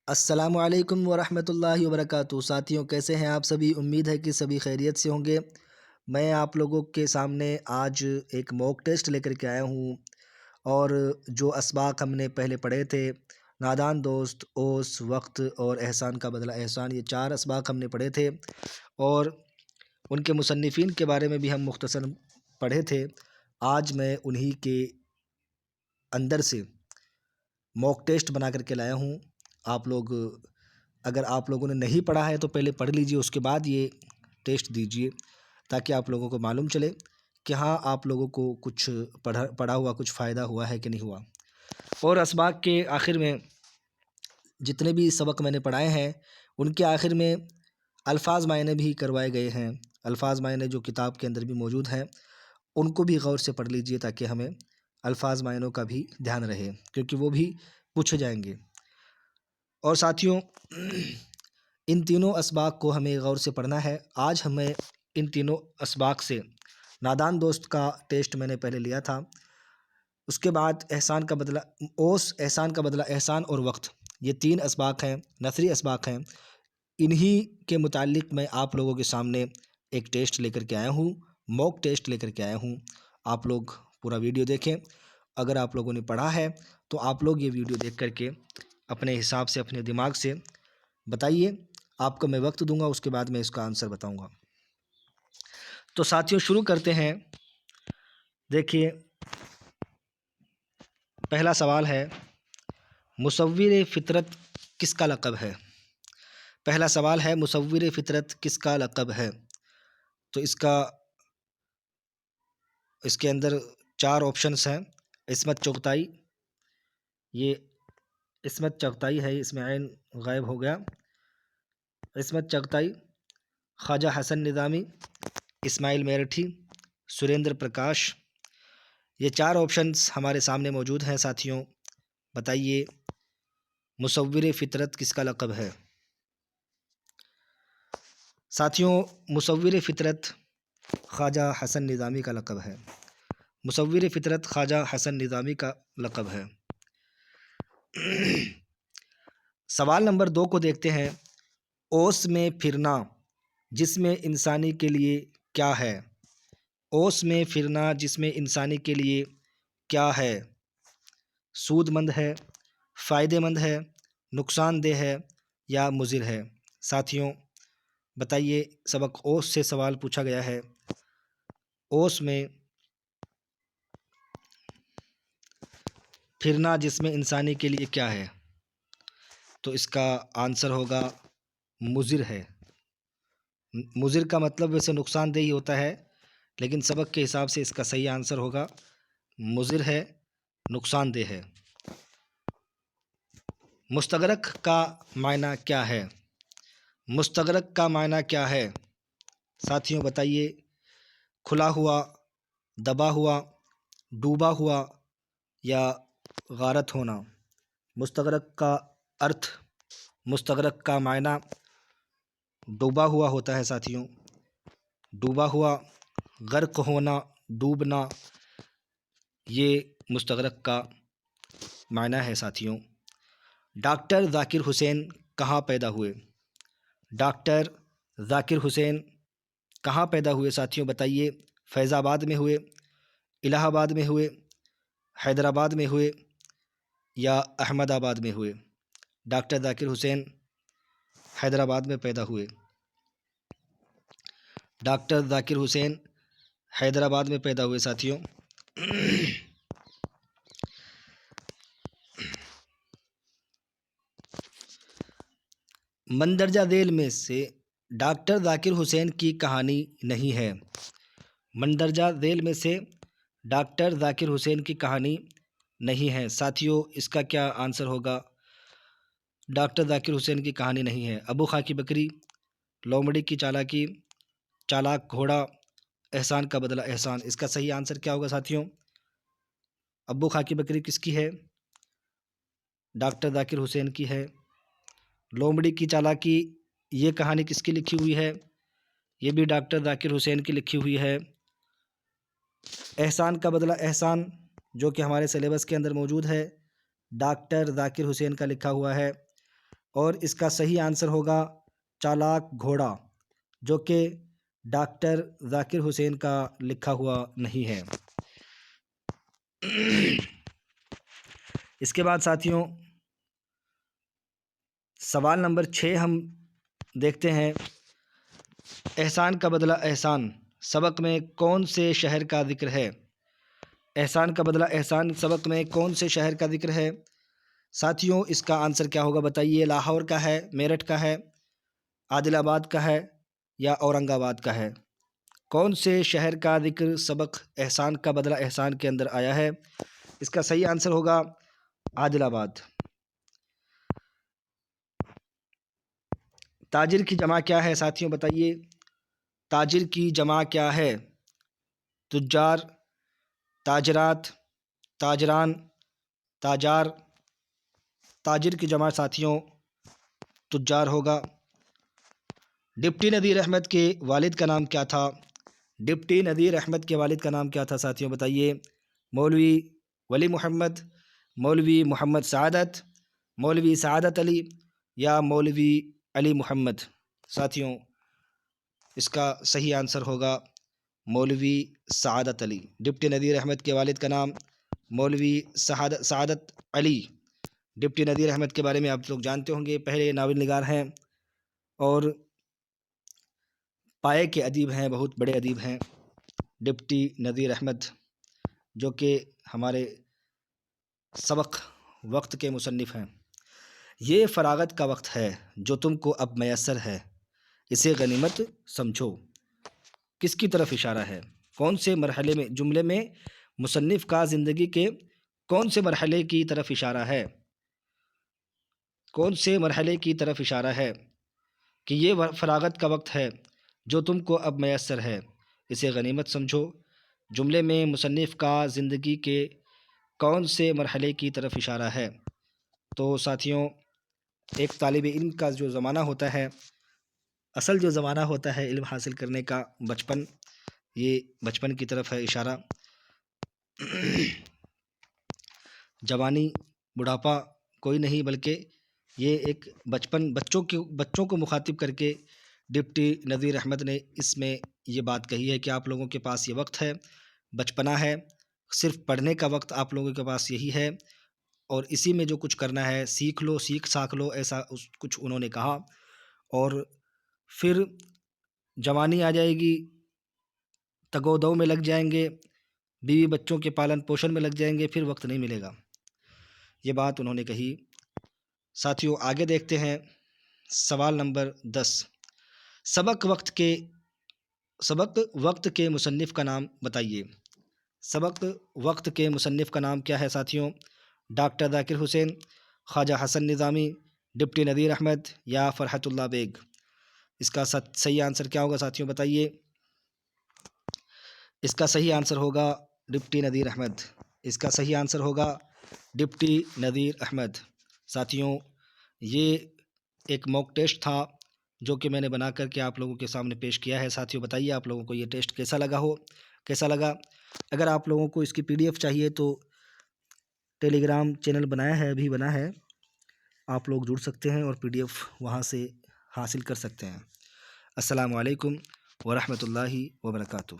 السلام علیکم ورحمۃ اللہ وبرکاتہ۔ ساتھیوں، کیسے ہیں آپ سبھی؟ امید ہے کہ سبھی خیریت سے ہوں گے۔ میں آپ لوگوں کے سامنے آج ایک موک ٹیسٹ لے کر کے آیا ہوں، اور جو اسباق ہم نے پہلے پڑھے تھے، نادان دوست، اوس، وقت اور احسان کا بدلہ احسان، یہ 4 اسباق ہم نے پڑھے تھے، اور ان کے مصنفین کے بارے میں بھی ہم مختصر پڑھے تھے۔ آج میں انہی کے اندر سے موک ٹیسٹ بنا کر کے لایا ہوں۔ آپ لوگ، اگر آپ لوگوں نے نہیں پڑھا ہے تو پہلے پڑھ لیجئے، اس کے بعد یہ ٹیسٹ دیجئے، تاکہ آپ لوگوں کو معلوم چلے کہ ہاں آپ لوگوں کو کچھ پڑھا ہوا کچھ فائدہ ہوا ہے کہ نہیں ہوا۔ اور اسباق کے آخر میں جتنے بھی سبق میں نے پڑھائے ہیں، ان کے آخر میں الفاظ معنی بھی کروائے گئے ہیں۔ الفاظ معنی جو کتاب کے اندر بھی موجود ہیں، ان کو بھی غور سے پڑھ لیجئے، تاکہ ہمیں الفاظ معنوں کا بھی دھیان رہے، کیونکہ وہ بھی پوچھے جائیں گے۔ اور ساتھیوں، ان تینوں اسباق کو ہمیں غور سے پڑھنا ہے۔ آج ہمیں ان تینوں اسباق سے نادان دوست کا ٹیسٹ میں نے پہلے لیا تھا، اس کے بعد احسان کا بدلہ اوس، احسان کا بدلہ احسان اور وقت، یہ 3 اسباق ہیں، نثری اسباق ہیں۔ انہی کے متعلق میں آپ لوگوں کے سامنے ایک ٹیسٹ لے کر کے آیا ہوں، موک ٹیسٹ لے کر کے آیا ہوں۔ آپ لوگ پورا ویڈیو دیکھیں۔ اگر آپ لوگوں نے پڑھا ہے تو آپ لوگ یہ ویڈیو دیکھ کر کے اپنے حساب سے، اپنے دماغ سے بتائیے۔ آپ کو میں وقت دوں گا، اس کے بعد میں اس کا آنسر بتاؤں گا۔ تو ساتھیوں، شروع کرتے ہیں۔ دیکھیے، پہلا سوال ہے، مصور فطرت کس کا لقب ہے؟ پہلا سوال ہے، مصور فطرت کس کا لقب ہے؟ تو اس کے اندر 4 آپشنس ہیں۔ عصمت چغتائی، یہ عصمت چغتائی ہے، اس میں عین غائب ہو گیا۔ عصمت چغتائی، خواجہ حسن نظامی، اسماعیل میرٹھی، سریندر پرکاش، یہ 4 آپشنس ہمارے سامنے موجود ہیں۔ ساتھیوں، بتائیے، مصور فطرت کس کا لقب ہے؟ ساتھیوں، مصور فطرت خواجہ حسن نظامی کا لقب ہے۔ مصور فطرت خواجہ حسن نظامی کا لقب ہے۔ سوال نمبر 2 کو دیکھتے ہیں۔ اوس میں پھرنا جسم انسانی کے لیے کیا ہے؟ اوس میں پھرنا جسم انسانی کے لیے کیا ہے؟ سود مند ہے، فائدہ مند ہے، نقصان دہ ہے یا مضر ہے؟ ساتھیوں، بتائیے، سبق اوس سے سوال پوچھا گیا ہے۔ اوس میں پھرنا جسم انسانی کے لیے کیا ہے؟ تو اس کا آنسر ہوگا مضر ہے۔ مضر کا مطلب ویسے نقصان دہ ہی ہوتا ہے، لیکن سبق کے حساب سے اس کا صحیح آنسر ہوگا مضر ہے، نقصان دہ ہے۔ مستغرق کا معنی کیا ہے؟ مستغرق کا معنی کیا ہے؟ ساتھیوں، بتائیے، کھلا ہوا، دبا ہوا، ڈوبا ہوا یا غارت ہونا؟ مستغرق کا ارتھ، مستغرق کا معنی ڈوبا ہوا ہوتا ہے۔ ساتھیوں، ڈوبا ہوا، غرق ہونا، ڈوبنا، یہ مستغرق کا معنی ہے۔ ساتھیوں، ڈاکٹر ذاکر حسین کہاں پیدا ہوئے؟ ڈاکٹر ذاکر حسین کہاں پیدا ہوئے؟ ساتھیوں، بتائیے، فیض آباد میں ہوئے، الہ آباد میں ہوئے، حیدرآباد میں ہوئے یا احمد آباد میں ہوئے؟ ڈاکٹر ذاکر حسین حیدرآباد میں پیدا ہوئے۔ ڈاکٹر ذاکر حسین حیدرآباد میں پیدا ہوئے۔ ساتھیوں، مندرجہ ذیل میں سے ڈاکٹر ذاکر حسین کی کہانی نہیں ہے۔ مندرجہ ذیل میں سے ڈاکٹر ذاکر حسین کی کہانی نہیں ہے۔ ساتھیوں، اس کا کیا آنسر ہوگا؟ ڈاکٹر ذاکر حسین کی کہانی نہیں ہے۔ ابو خاکی بکری، لومڑی کی چالاکی، چالاک گھوڑا، احسان کا بدلہ احسان، اس کا صحیح آنسر کیا ہوگا؟ ساتھیوں، ابو خاکی بکری کس کی ہے؟ ڈاکٹر ذاکر حسین کی ہے۔ لومڑی کی چالاکی، یہ کہانی کس کی لکھی ہوئی ہے؟ یہ بھی ڈاکٹر ذاکر حسین کی لکھی ہوئی ہے۔ احسان کا بدلہ احسان، جو کہ ہمارے سلیبس کے اندر موجود ہے، ڈاکٹر ذاکر حسین کا لکھا ہوا ہے۔ اور اس کا صحیح آنسر ہوگا چالاک گھوڑا، جو کہ ڈاکٹر ذاکر حسین کا لکھا ہوا نہیں ہے۔ اس کے بعد ساتھیوں سوال نمبر 6 ہم دیکھتے ہیں۔ احسان کا بدلہ احسان سبق میں کون سے شہر کا ذکر ہے؟ احسان کا بدلہ احسان سبق میں کون سے شہر کا ذکر ہے؟ ساتھیوں اس کا آنسر کیا ہوگا بتائیے؟ لاہور کا ہے، میرٹھ کا ہے، عادل آباد کا ہے یا اورنگ آباد کا ہے؟ کون سے شہر کا ذکر سبق احسان کا بدلہ احسان کے اندر آیا ہے؟ اس کا صحیح آنسر ہوگا عادل آباد۔ تاجر کی جمع کیا ہے ساتھیوں بتائیے؟ تاجر کی جمع کیا ہے؟ تجار، تاجرات، تاجران، تاجار۔ تاجر کی جمع ساتھیوں تجار ہوگا۔ ڈپٹی نذیر احمد کے والد کا نام کیا تھا؟ ڈپٹی نذیر احمد کے والد کا نام کیا تھا ساتھیوں بتائیے؟ مولوی ولی محمد، مولوی محمد سعادت، مولوی سعادت علی یا مولوی علی محمد؟ ساتھیوں اس کا صحیح آنسر ہوگا مولوی سعادت علی۔ ڈپٹی نذیر احمد کے والد کا نام مولوی سعادت علی۔ ڈپٹی نذیر احمد کے بارے میں آپ لوگ جانتے ہوں گے، پہلے ناول نگار ہیں اور پائے کے ادیب ہیں، بہت بڑے ادیب ہیں ڈپٹی نذیر احمد، جو کہ ہمارے سبق وقت کے مصنف ہیں۔ یہ فراغت کا وقت ہے جو تم کو اب میسر ہے، اسے غنیمت سمجھو، کس کی طرف اشارہ ہے؟ کون سے مرحلے میں جملے میں مصنف کا زندگی کے کون سے مرحلے کی طرف اشارہ ہے؟ کون سے مرحلے کی طرف اشارہ ہے کہ یہ فراغت کا وقت ہے جو تم کو اب میسر ہے، اسے غنیمت سمجھو؟ جملے میں مصنف کا زندگی کے کون سے مرحلے کی طرف اشارہ ہے؟ تو ساتھیوں ایک طالب علم کا جو زمانہ ہوتا ہے، اصل جو زمانہ ہوتا ہے علم حاصل کرنے کا، بچپن، یہ بچپن کی طرف ہے اشارہ۔ جوانی، بڑھاپا کوئی نہیں، بلکہ یہ ایک بچوں کو مخاطب کر کے ڈپٹی نذیر احمد نے اس میں یہ بات کہی ہے کہ آپ لوگوں کے پاس یہ وقت ہے، بچپنا ہے، صرف پڑھنے کا وقت آپ لوگوں کے پاس یہی ہے، اور اسی میں جو کچھ کرنا ہے سیکھ لو، سیکھ ساکھ لو، ایسا کچھ انہوں نے کہا۔ اور پھر جوانی آ جائے گی، تگو دو میں لگ جائیں گے، بیوی بچوں کے پالن پوشن میں لگ جائیں گے، پھر وقت نہیں ملے گا، یہ بات انہوں نے کہی۔ ساتھیوں آگے دیکھتے ہیں سوال نمبر 10۔ سبق وقت کے مصنف کا نام بتائیے۔ سبق وقت کے مصنف کا نام کیا ہے ساتھیوں؟ ڈاکٹر ذاکر حسین، خواجہ حسن نظامی، ڈپٹی نذیر احمد یا فرحت اللہ بیگ؟ اس کا صحیح آنسر کیا ہوگا ساتھیوں بتائیے؟ اس کا صحیح آنسر ہوگا ڈپٹی نذیر احمد۔ اس کا صحیح آنسر ہوگا ڈپٹی نذیر احمد۔ ساتھیوں یہ ایک موک ٹیسٹ تھا جو کہ میں نے بنا کر کے آپ لوگوں کے سامنے پیش کیا ہے۔ ساتھیوں بتائیے آپ لوگوں کو یہ ٹیسٹ کیسا لگا؟ اگر آپ لوگوں کو اس کی PDF چاہیے تو ٹیلی گرام چینل بنایا ہے، ابھی بنا ہے، آپ لوگ جڑ سکتے ہیں اور PDF وہاں سے حاصل کر سکتے ہیں۔ السلام علیکم ورحمۃ اللہ وبرکاتہ۔